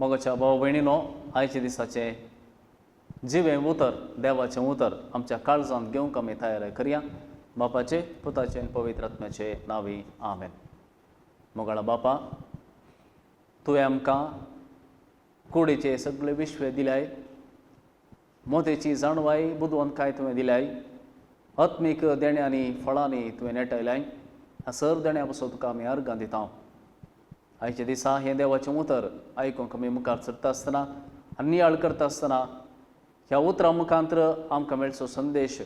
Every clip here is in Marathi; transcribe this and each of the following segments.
मोगाच्या भाव भयणीनो, आयचे दिसाचे जिवे उतर देवाचें उतर आमच्या काळजांत घेवंक आमी तयारी करया. बापाचे, पुताचे आनी पवित्र आत्म्याचे नांवी आमेन. मोगाळा बापा, तुवें आमकां कुडीचे सगळे विश्वे दिल्याय, मोतेची जाणवाय बुदवंतकाय तुवें दिल्याय, आत्मीक देण्यांनी फळांनी तुवें नेटयल्याय. ह्या सर देण्या पासून तुका आमी अर्गां दिता. आयच्या दिसा हें देवाचें उतर आयकूंक आमी मुखार सरता आसतना आनी नियाळ करता आसतना ह्या उतरां मुखांत्र आमकां मेळचो संदेश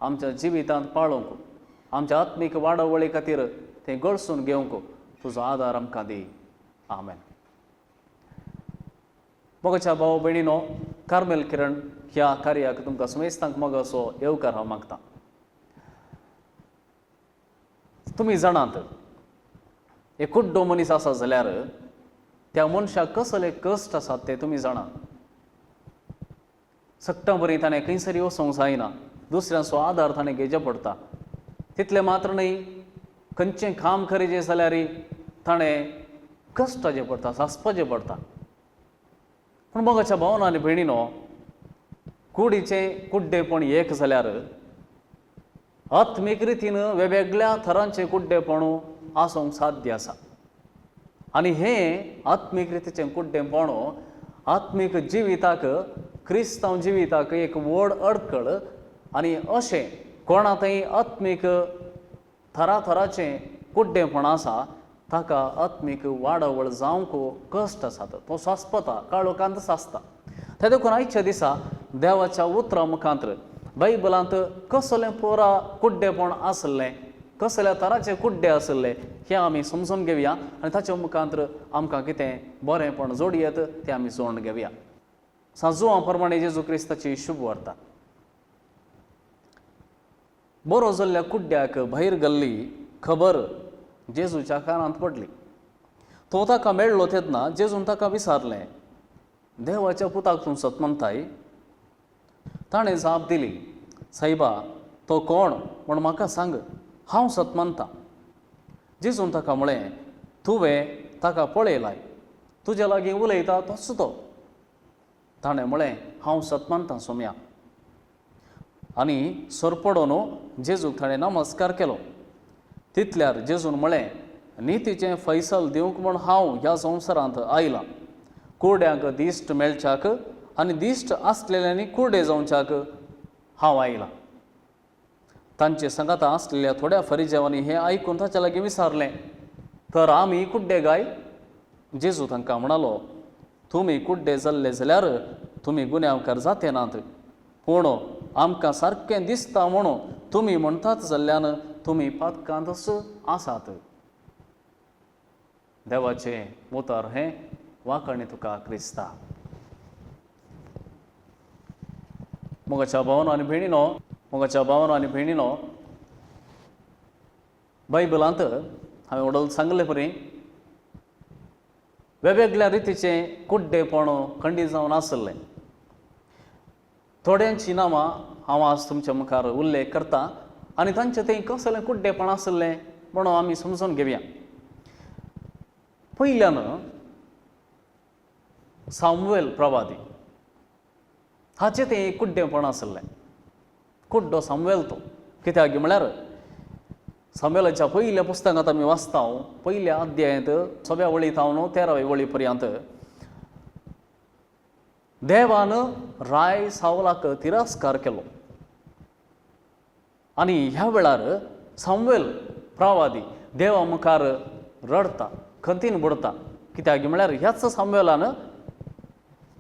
आमच्या जिवितांत पाळोवंक, आमच्या आत्मीक वाडवळी खातीर तें गळसून घेवंक तुजो आदार आमकां दी. आमेन. मोगाच्या भाव भयणीनो, कार्मेल किरण ह्या कार्याक तुमकां सुमेस्तांक मोगाचो येवकार हांव मागतां. तुमी जाणात, एक कुड्डो मनीस आसा जाल्यार त्या मनशाक कसले कश्ट आसात ते तुमी जाणात. सक्टा बरी ताणें खंयसरी वचोंक जायना, दुसऱ्यांचो आदार ताणें घेवचो पडटा. तितलें मात्र न्ही, खंयचें काम करीचें जाल्यार ताणें कश्टाचें पडटा, सासपाचें पडटा. पूण मोगाच्या भावांनो आनी भयणीनो, कुडीचें कुड्डेपण एक जाल्यार आत्मीक रितीन वेगवेगळ्या थरांचें कुड्डेपण आसूंक साध्य आसा. आनी हें आत्मीक रितीचें कुड्डेपण आत्मीक जिविताक, क्रिस्तांव जिविताक एक व्हड अडखळ आनी अशें कोणातय आत्मीक थराथराचें कुड्डेपण आसा ताका आत्मीक वाडवळ जावंक कश्ट आसात. तो सासपता, काळोखांत सासता. ते देखून आयच्या दिसा देवाच्या उतरां मुखांत्र बायबलांत कसलें पोरा कुड्डेपण आसलें, कसल्या तराचे कुड्डे आसले हें आमी समजून घेवया आनी ताच्या मुखांत्र आमकां कितें बरेंपण जोडयेत तें आमी जोडून घेवया. सांजुवां प्रमाणे जेजू क्रिस्ताची शुभ वार्ता. बरो जाल्ल्या कुड्ड्याक भायर गेल्ली खबर जेजूच्या कानांत पडली. तो ताका मेळ्ळो तेन्ना जेजून ताका विचारलें, देवाच्या पुताक तूं सतमंताय? ताणें जाप दिली, सायबा, तो कोण म्हूण म्हाका सांग, हांव सतमंतां. जेजून ताका म्हळें, तुवें ताका पळयलाय, तुज्या लागीं उलयता तोच तो. ताणें म्हळें, हांव सतमंतां सोम्या. आनी सरपडून जेजूक ताणें नमस्कार केलो. तितल्यार जेजून म्हळें, नितीचें फैसल दिवंक म्हूण हांव ह्या संवसारांत आयलां, कुड्यांक दिश्ट मेळच्याक आनी दिश्ट आसलेल्यांनी कुड्डे जावच्याक हांव आयलां. तांचे संगाता आसलेल्या थोड्या फरिजेवांनी हें आयकून ताच्या लागीं विचारलें, तर आमी कुड्डे गाय? जेजू तांकां म्हणालो, तुमी कुड्डे जाल्ले जाल्यार तुमी गुन्यांवकार जाते नात, पूण आमकां सारकें दिसता म्हणून तुमी म्हणटात जाल्ल्यान तुमी पातकांतच आसात. देवाचें उतर हें वाकणे तुका क्रिस्ता. मोगाच्या भावांनो आनी भयणीनो, बायबलांत हांवें वडल सांगले परी वेगवेगळ्या रितीचें कुड्डेपण खंडीत जावन आसलें. थोड्यांची नांवां हांव आज तुमच्या मुखार उल्लेख करतां आनी तांचें तें कसलें कुड्डेपण आसलें म्हणून आमी समजून घेवया. पयल्यान सामुएल प्रवादी, हाचें तें एक कुड्डेपण आसलें. कुड्डो सामुएल तो कित्याक म्हळ्यार सामुएलाच्या पयल्या पुस्तकांत आमी वाचता, पयल्या अध्यायांत 6व्या वळींत 13व्या वळी पर्यंत देवान राय सावलाक तिरस्कार केलो. आनी ह्या वेळार सामुएल प्रवादी देवा मुखार रडता, खंतीन बुडता. कित्याक म्हळ्यार ह्याच सामुएलान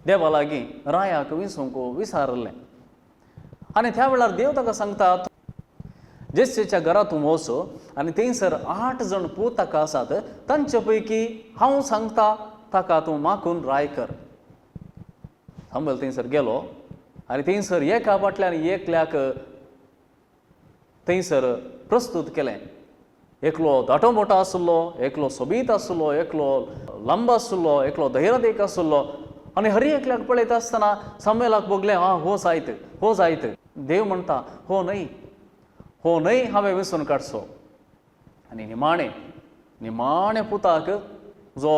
देवा लागीं रायाक विंचूंक विचारलें. आनी त्या वेळार देव ताका सांगता, जेसेच्या घरांत तूं वच आनी थंयसर 8 जाण पूत ताका आसात, तांचे पैकी हांव सांगता ताका तूं मागून राय कर. सामुएल थंयसर गेलो आनी थंयसर एका फाटल्यान एकल्याक थंयसर प्रस्तूत केलें. एकलो धाटो मोठो आसलो, एकलो सोबीत आसलो, एकलो लांब आसलो, एकलो धैर्यदेक आसलो. आनी हर एकल्याक पळयता आसतना सामुएलाक भोगलें, हो जायत. देव म्हणटा, हो न्हय हांवें विसरून काडचो. आनी निमाणे पुताक जो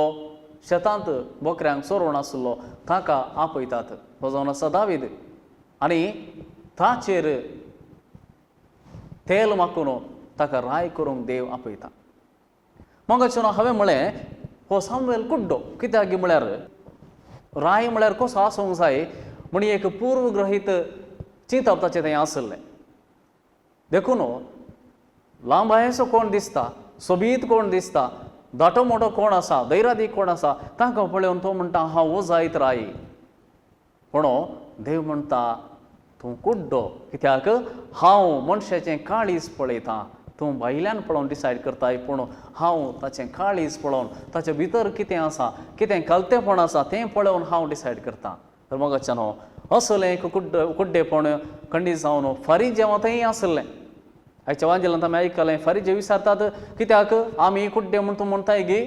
शेतांत बोकऱ्यांक चोरोवन आसलो ताका आपयतात. हो जावन आसा दावीद. आनी ताचेर तेल माखून ताका राय करूंक देव आपयता. मगाच्यान हांवें म्हळें हो सामुएल कुड्डो. कित्याक म्हळ्यार राय म्हळ्यार कसो आसूंक जाय म्हण एक पूर्वग्रहीत चिंतप ताचें थंय आसलें. देखून लांबायेचो कोण दिसता, सोबीत कोण दिसता, दाटो मोठो कोण आसा, दैरादी कोण आसा, ताका पळोवन तो म्हणटा हांव हो जायत राय. पूण देव म्हणटा तूं कुड्डो. कित्याक हांव मनशाचें काळीज पळयतां. तूं भायल्यान पळोवन डिसायड करताय, पूण हांव ताचें काळीज पळोवन ताचे भितर कितें आसा, कितें कलतेपण आसा तें पळोवन हांव डिसायड करतां. तर मगाच्यान असलें एक कुड्डेपण खंडीत जावन फारीजेव थंय आसलें. आयच्या वांजेलांत आमी आयकलें फारीजे विचारतात कित्याक आमी कुड्डे म्हूण तूं म्हणटाय गे.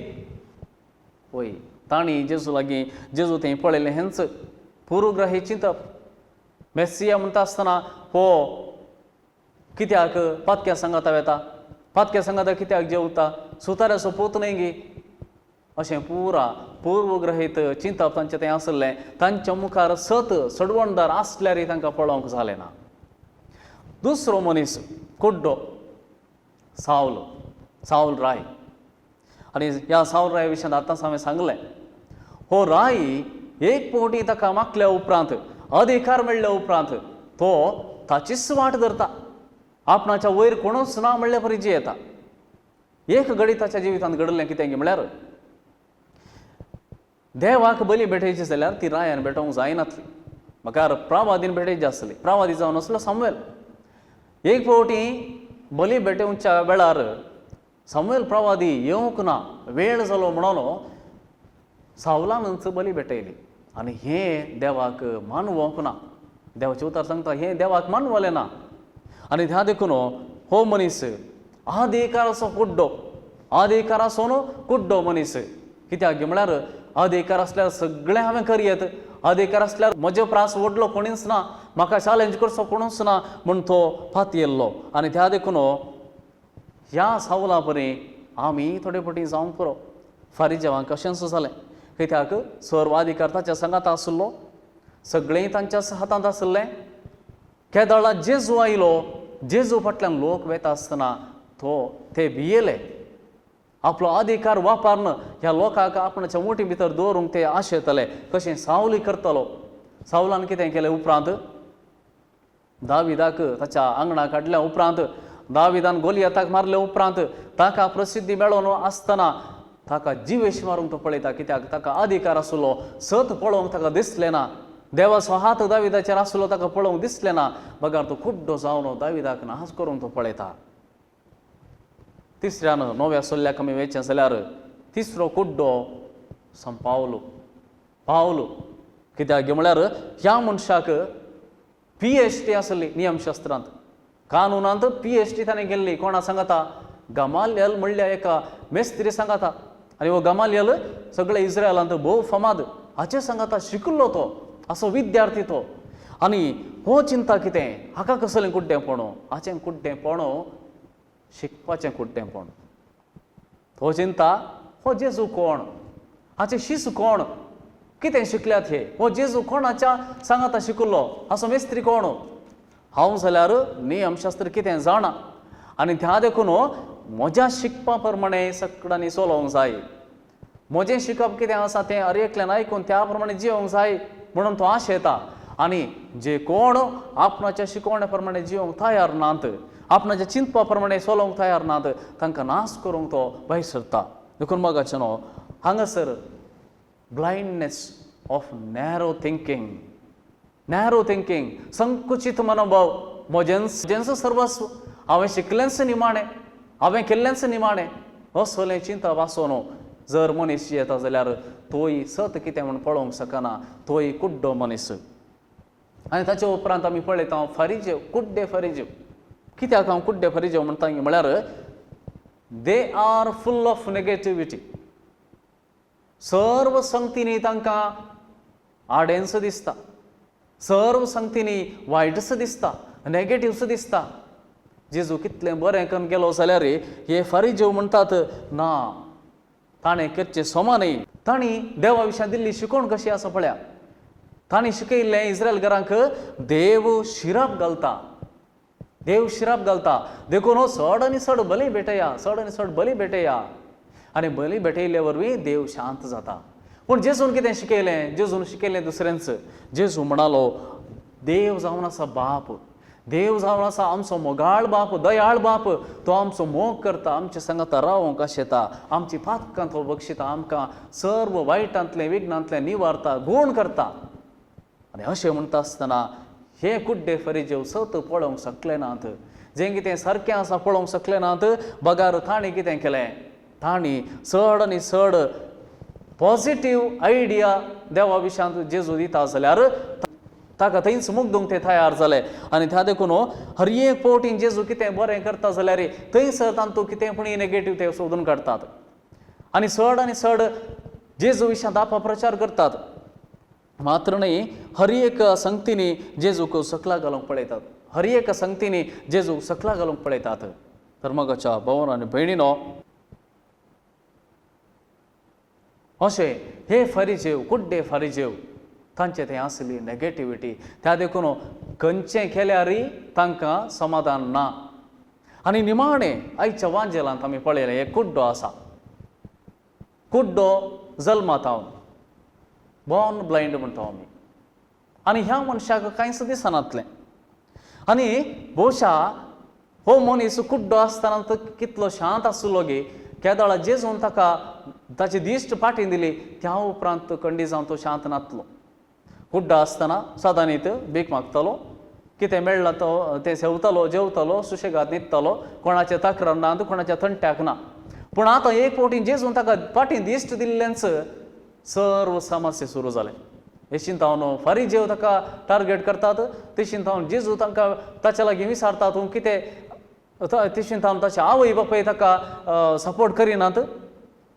वय तांणी जेजू लागीं जेजू थंय पळयलें हेंच पूर्वग्रही चिंतप. मेस्सिया म्हणटा आसतना हो कित्याक पातक्या सांगाता वेता, पातक्या सांगाता कित्याक जेवता, सुताऱ्याचो पूत न्हय गे. अशें पुरा पूर्वग्रहीत चिंतप तांचें तें आसलें. तांच्या मुखार सडवणदार आसल्यारय तांकां पळोवंक जालें ना. दुसरो मनीस कुड्डो साऊल राय. आनी ह्या साऊल राय विशयान आतांच हांवें सांगलें. हो राय एक फावटी ताका मागल्या उपरांत, अधिकार मेळ्ळ्या उपरांत तो ताचीच वाट धरता. आपणाच्या वयर कोणूच ना म्हणल्या परी जियेता. एक घडी ताच्या जिवितांत घडलें कितें म्हळ्यार देवाक बली भेटयची जाल्यार ती रायान भेटोवंक जायनातली. म्हाका प्रावादीन भेटयची आसली. प्रावादी जावन आसलो सामुएल. एक फावटी बली भेटोवच्या वेळार सामुएल प्रवादी येवंक ना, वेळ जालो म्हणून सावलानच बली भेटयली. आनी हें देवाक मानवंक ना. देवाचे उतर सांगता हें देवाक मानवलें ना. आनी ह्या देखून हो मनीस अधिकाराचो कुड्डो मनीस. कित्याक म्हळ्यार अधिकार आसल्यार सगळें हांवें करियत, अधिकार आसल्यार म्हजो प्रास ओडलो कोणीच ना, म्हाका चॅलेंज करचो कोणूच ना म्हूण तो फात येयल्लो. आनी त्या देखून ह्या सावला परी आमी थोडे फावटी जावंक पुरो. फारीजेवांक अशेंच जालें. कित्याक सर्व अधिकार ताच्या सांगात आसलो, सगळें तांच्याच हातांत आसलें. केदाळा जेजू आयलो, जेजू फाटल्यान लोक वेता आसतना ते भियेले. आपलो अधिकार वापरन ह्या लोकांक आपणाच्या मुठी भितर दवरूंक ते आशेतले. कशें सावली करतलो. सावलान कितें केलें उपरांत दाविदाक ताच्या आंगणाक हाडल्या उपरांत, दाविदान गोलियाताक मारले उपरांत ताका प्रसिद्धी मेळोवन आसतना ताका जिवेश मारूंक तो पळयता. कित्याक ताका अधिकार आसलो, सत पळोवंक ताका दिसलें ना. देवाचो हात दाविदाचेर आसलो ताका पळोवंक दिसलें ना. बगार तो कुड्डो जावन दाविदाक नाश करूंक तो पळयता. तिसऱ्यान नव्या सल्ल्याक आमी वयचें जाल्यार तिसरो कुड्डो पावलो. कित्याक म्हळ्यार ह्या मनशाक PhD आसली नियमशास्त्रांत, कानुनांत PhD ताणें गेल्ली. कोणा सांगता? गमालियल म्हणल्या एका मेस्त्री सांगता. आनी हो गमालियल सगळे इस्रायलांत भोव फामाद. हाचे सांगता शिकलो तो, असो विद्यार्थी तो. आनी हो चिंता कितें? हाका कसलें कुड्डेंपण? हाचें कुड्डेंपण शिकपाचें कुड्डेंपण. तो चिंता हो जेजू कोण, हाचे शिशू कोण, कितें शिकल्यात हे, हो जेजू कोणाच्या सांगाता शिकलो, असो मेस्त्री कोण. हांव जाल्यार नियमशास्त्र कितें जाणा आनी त्या देखून म्हज्या शिकपा प्रमाणे सगळ्यांनी चलोवंक जाय. म्हजें शिकप कितें आसा तें अरेकल्यान आयकून त्या प्रमाणे जिवंक जाय म्हणून तो आशेता. आनी जे कोण आपणाच्या शिकवण्या प्रमाणे जिवंक तयार नात, आपणाच्या चिंतपा प्रमाणे चलोवंक तयार नात, तांकां नाश करूंक तो भायर सरता. देखून मगाच्यान हांगासर ब्लायंडनेस ऑफ नॅरो थिंकींग, संकुचित मनोभाव. म्हजेंच सर्वस्व, हांवें शिकलेंच निमाणें, हांवें केल्लेंच निमाणें, असलें चिंतप आसून जर मनीस येता जाल्यार तोय सत कितें म्हूण पळोवंक शकना, तोय कुड्डो मनीस. आनी ताचे उपरांत आमी पळयता कुड्डे फारीजेव. कित्याक हांव कुड्डे फारीजेव म्हणटा म्हळ्यार they are full of negativity. सर्व संगतींनी तांकां आडेंच दिसता, सर्व संगतींनी वायटच दिसता, नेगेटिव्हच दिसता. जेजू कितलें बरें करून गेलो जाल्यार हे फारीजेव म्हणटात ना, ताणें करचें सोमा न्ही, तांणी देवा विशयां दिल्ली शिकोवण कशी आसा पळया. तांणी शिकयल्लें इस्रायल घरांक देव शिराप घालता, देव शिराप घालता. देखून हो चड आनी चड बली भेटया, चड आनी चड बली भेटया, आनी बली भेटयल्ले वरवीं देव शांत जाता. पूण जेजून कितें शिकयलें, जेजून शिकयलें दुसऱ्यांच. जेजू म्हणालो देव जावन आसा बाप, देव जावन आसा आमचो मोगाळ बाप, दयाळ बाप. तो आमचो मोग करता, आमचे सांगात रावोंक आशेता, आमची पातकां तो बक्षिता, आमकां सर्व वायटांतले विघ्नांतले निवारता, गूण करता. आनी अशें म्हणटा आसतना हे कुड्डे फरिजेव सत पळोवंक शकले नात, जें कितें सारकें आसा पळोवंक शकले नात. बगार तांणी कितें केलें, तांणी चड आनी चड पॉझिटीव आयडिया देवा विशयांत जेजू दिता जाल्यार ताका थंयच मुग्धूंक ते तयार जाले. आनी त्या देखून हर एक फावटी जेजू कितें बरें करता जाल्यार थंयसर तांतूं कितें पूण नेगेटीव ते सोदून काडटात आनी चड जेजू विशयांत अपप्रचार करतात. मात्र न्ही, हर एक संगतींनी जेजूक सकला घालूंक पळयतात, हर एक संगतींनी जेजूक सकला घालूंक पळयतात. तर मगाच्या भावांनो आनी भयणीनो, अशें हे फरिजेव, कुड्डे फरिजेव, तांचे तें आसली नेगेटिविटी. त्या देखून खंयचें केल्यारय तांकां समाधान ना. आनी निमाणें आयच्या वांजेलांत आमी पळयलें एक कुड्डो आसा. कुड्डो जल्मातावन बॉर्न ब्लायंड म्हणटा आमी. आनी ह्या मनशाक कांयच दिसनातलें. आनी भोवशा हो मनीस कुड्डो आसतना कितलो शांत आसलो गे. केदाळा जेजून ताका ताची दिश्ट फाटीं दिली, त्या उपरांत खंडी जावन तो शांत नातलो. कुड्डो आसतना सदांनीत भीक मागतालो, कितें मेळ्ळां तो तें सेवतालो, जेवतालो, सुशेगाद न्हिदतालो, कोणाचे तक्रार ना, कोणाच्या थंट्याक ना. पूण आतां एक फावटी जेजून ताका फाटीं दिश्ट दिल्लेंच सर्व समस्या सुरू जाले. हेशीन तावन फरिजेव ताका टार्गेट करतात, तेशीन तावन जेजू तांकां ताचे लागीं विचारता तूं कितें, तेशीन तावन ताचे आवय बापूय ताका सपोर्ट करिनात.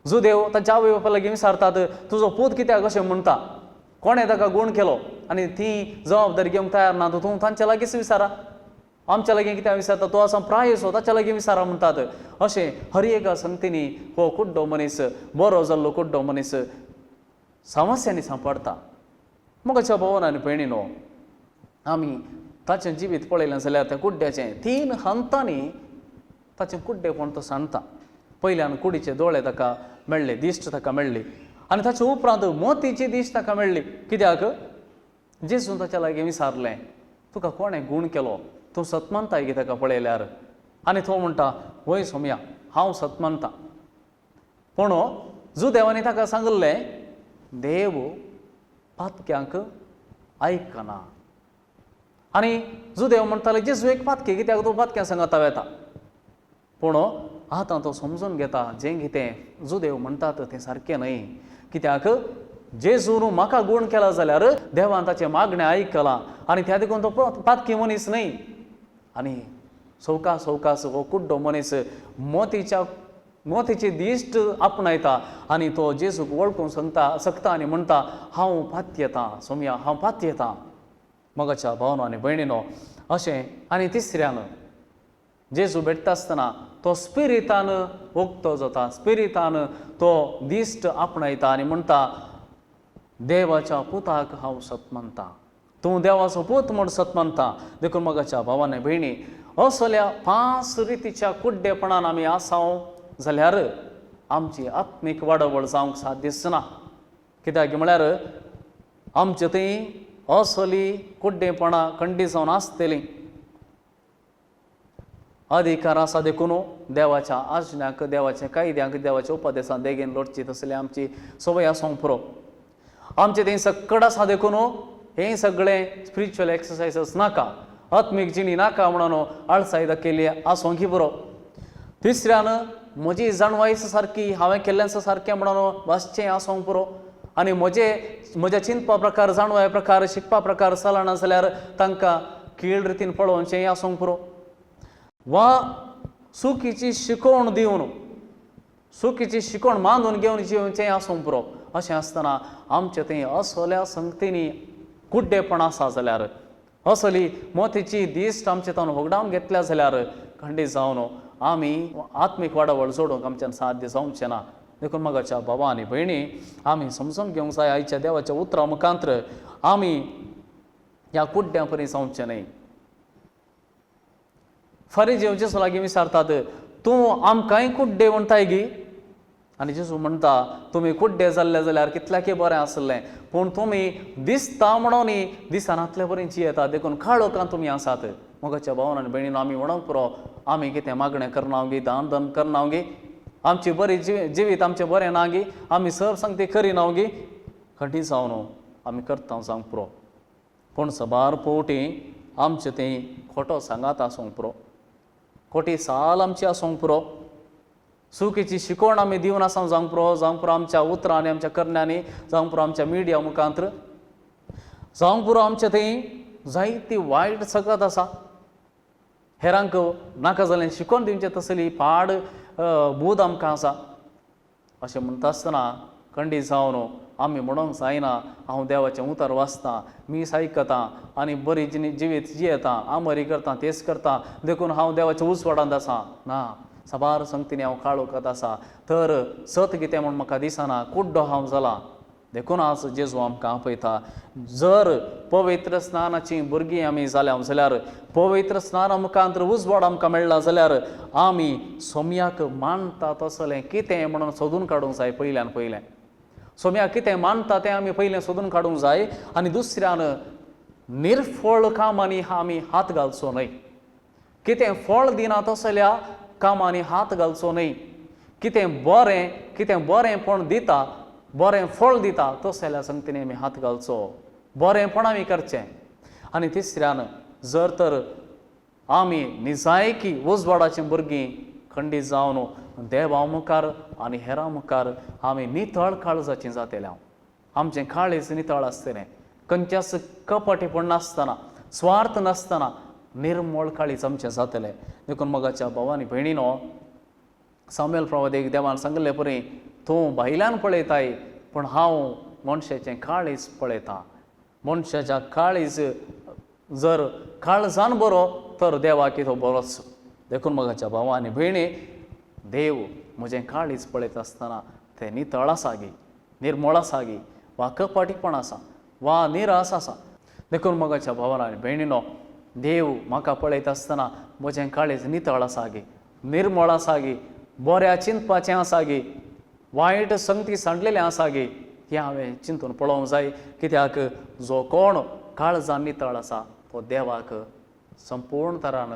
जुदेव ताच्या आवय बापा लागीं विचारतात तुजो पूत कित्याक अशें म्हणटा, कोणें ताका गूण केलो, आनी ती जबाबदारी घेवंक तयार ना. तूं तांच्या लागींच विचारा, आमच्या लागीं कित्याक विचारता, तो आसा प्रायसो ताच्या लागीं विचारा म्हणटात. अशें हर एका संगतींनी हो कुड्डो मनीस, बरो जाल्लो कुड्डो मनीस समस्यांनी सांपडटा. मगाच्या भावांनो आनी भयणीनो, आमी ताचें जिवीत पळयलें जाल्यार त्या कुड्ड्याचें 3 हंतांनी ताचें कुड्डेपण तो सांडटा. पयल्यान कुडीचे दोळे ताका मेळ्ळे, दिश्ट ताका मेळ्ळी, आनी ताचे उपरांत मोतीची दिश्ट ताका मेळ्ळी. कित्याक जेजून ताच्या लागीं विचारलें तुका कोणें गूण केलो, तूं सत मानताय गे ताका पळयल्यार. आनी तो म्हणटा वय सोम्या, हांव सत मानतां. पूण जुदेवानी ताका सांगलें देव पातक्यांक आयकना. आनी जुदेव म्हणटाले जेजू एक पातकी, कित्याक तूं पातक्यां सांगाता वेता. पूण आतां तो समजून घेता जें कितें जुदेव म्हणटात तें सारकें न्हय. कित्याक जेजून म्हाका गूण केला जाल्यार देवान ताचें मागणें आयकलां, आनी त्या देखून तो पातकी मनीस न्हय. आनी सवकास हो कुड्डो मनीस मोतीची दिश्ट आपणायता, आनी तो जेजूक वळखूंक सकता आनी म्हणटा हांव पातय येतां सोम्या, हांव पातय येतां. मगाच्या भावांनो आनी भयणीनो, अशें. आनी तिसऱ्यान जेजू भेटता आसतना तो स्पिरितान उक्तो जाता, स्पिरितान तो दिश्ट आपणायता आनी म्हणटा देवाच्या पुताक हांव सत मानतां, तूं देवाचो पूत म्हूण सत मानता. देखून मगाच्या भावांनी भयणी, असल्या 5 रितीच्या कुड्डेपणान आमी आसाव जाल्यार आमची आत्मीक वाडवळ जावंक साध्य दिसना. कित्याक म्हळ्यार आमचे थंय असली कुड्डेपणां खंडी जावन आसतलीं. अधिकार आसा देखून देवाच्या आज्ञाक, देवाच्या कायद्यांक, देवाच्या उपदेशांक देगेन लोटची तसली आमची सवय आसूंक पुरो. आमचे थंय सक्कड आसा देखून हें सगळें स्पिरिच्युअल एक्सरसायजीस नाका, आत्मीक जिणी नाका म्हणून आळसाय दाखयली आसूंक पुरो. तिसऱ्यान म्हजी जाणवायस सारकी, हांवें केल्लेंच सारकें म्हणून वाचचें आसूंक पुरो. आनी म्हज्या चिंतपा प्रकार, जाणवाय प्रकार, शिकपा प्रकार चलना जाल्यार तांकां कीळ रितीन पळोवचें आसूंक पुरो. वा चुकीची शिकवण दिवन, चुकीची शिकवण मांडून घेवन जिवचें आसूंक पुरो. अशें आसतना आमचे थंय असल्या संगतींनी कुड्डेपण आसा जाल्यार, असली मोतीची दिश्ट आमचे तावन होगडावन घेतल्या जाल्यार खंडीत जावन आमी आत्मीक वाडवळ जोडूंक आमच्यान साध्य जावचें ना. देखून मगाच्या बाबा आनी भयणी आमी समजून घेवंक जाय आयच्या देवाच्या उतरां मुखांत्र आमी ह्या कुड्ड्या परी जावचें न्हय. फरीजेव जेजू लागीं विचारतात तूं आमकांय कुड्डे म्हणटाय गी. आनी जेजू म्हणटा तुमी कुड्डे जाल्ले जाल्यार कितल्याकी बरें आसलें, पूण तुमी दिसता म्हणून दिसनातले परींची येता देखून काळोखांत तुमी आसात. मगाच्या भावान आनी भयणीन आमी म्हणूंक पुरो आमी कितें मागणें करना गी, दान धन करना गी, आमची बरी जिवीत आमचें बरें ना गी, आमी सर सांगती करिना गी, खंडी जावन आमी करता जावंक पुरो. पूण सबार पोवटी आमचें तें खोटो सांगात आसूंक पुरो, खोटी साल आमची आसूंक पुरो, चुकीची शिकवण आमी दिवन आसा जावंक पुरो आमच्या उतरांनी आमच्या करण्यांनी, जावंक पुरो आमच्या मिडिया मुखांत्र, जावंक पुरो आमच्या थंय जायती वायट सगत आसा. हेरांक नाका जालें शिकोवन दिवचें तसली पाड बूद आमकां आसा. अशें म्हणटा आसतना खंडी जावन आमी म्हणूंक जायना हांव देवाचें उतर वाचतां, मीस आयकतां आनी बरी जिवीत जियेतां, हांव बरी करतां तेच करतां देखून हांव देवाच्या उजवाडांत आसां. ना, सबार संगतींनी हांव काळोखांत आसा तर सत कितें म्हूण म्हाका दिसना, कुड्डो हांव जाला. देखून आज जेजू आमकां आपयता जर पवित्र स्नानाचीं भुरगीं आमी जाल्या जाल्यार पवित्र स्नाना मुखांत्र उजवाड आमकां मेळ्ळा जाल्यार आमी सोम्याक मानता तसलें कितें म्हणून सोदून काडूंक जाय. पयल्यान पयलें सोम्याक कितें मानता तें आमी पयलें सोदून काडूंक जाय आनी दुसऱ्यान निर्फळ कामांनी आमी हात घालचो न्हय. कितें फळ दिना तसल्या कामांनी हात घालचो न्हय. कितें बरेंपण दिता, बरें फळ दिता तसल्या संगतींनी आमी हात घालचो, बरेंपण आमी करचें. आनी तिसऱ्यान जर तर आमी निजायकी उजवाडाचीं भुरगीं खंडी जावन देवा मुखार आनी हेरां मुखार आमी नितळ काळजाचीं जातलें, आमचें काळीज नितळ आसतलें, खंयच्याच कपटीपण नासतना, स्वार्थ नासतना निर्मळ काळीज आमचें जातलें. देखून मगाच्या भावांनी भयणीनो, सामुएल प्रवादीक देवान सांगले परी तूं भायल्यान पळयताय पूण हांव मनशाचें काळीज पळयतां. मनशाच्या काळीज जर काळजान बरो तर देवाक तो बरोच. देखून मगाच्या भावा आनी भयणी, देव म्हजें काळीज पळयता आसतना तें नितळ आसा गी, निर्मळ आसा गी, वा कपटीपण आसा वा निरास आसा. देखून मगाच्या भावान आनी भयणीनो, देव म्हाका पळयता आसतना म्हजें काळीज नितळ आसा गे, निर्मळ आसा गे, बऱ्या चिंतपाचें आसा गे, वायट संगती सांडलेलें आसा गे, हें हांवें चिंतून पळोवंक जाय. कित्याक जो कोण काळजान नितळ आसा तो देवाक संपूर्ण तरान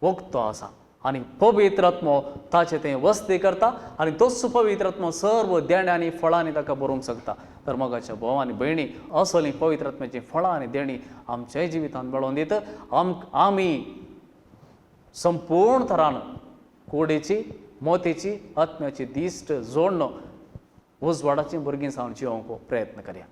वखतो आसा आनी पवित्र आत्मो ताचे तें वस्ती करता आनी तोच पवित्र आत्मो सर्व देण्यांनी फळांनी ताका भरूंक शकता. तर मगाच्या भाव आनी भयणी, असलीं पवित्र आत्म्याचीं फळां आनी देणी आमच्याय जिवितांत मेळोवन दित आमी संपूर्ण तरान कुडीची, मोतीची, आत्म्याची दिश्ट जोडून उजवाडाचीं भुरगीं जावन जिवंक प्रयत्न करया.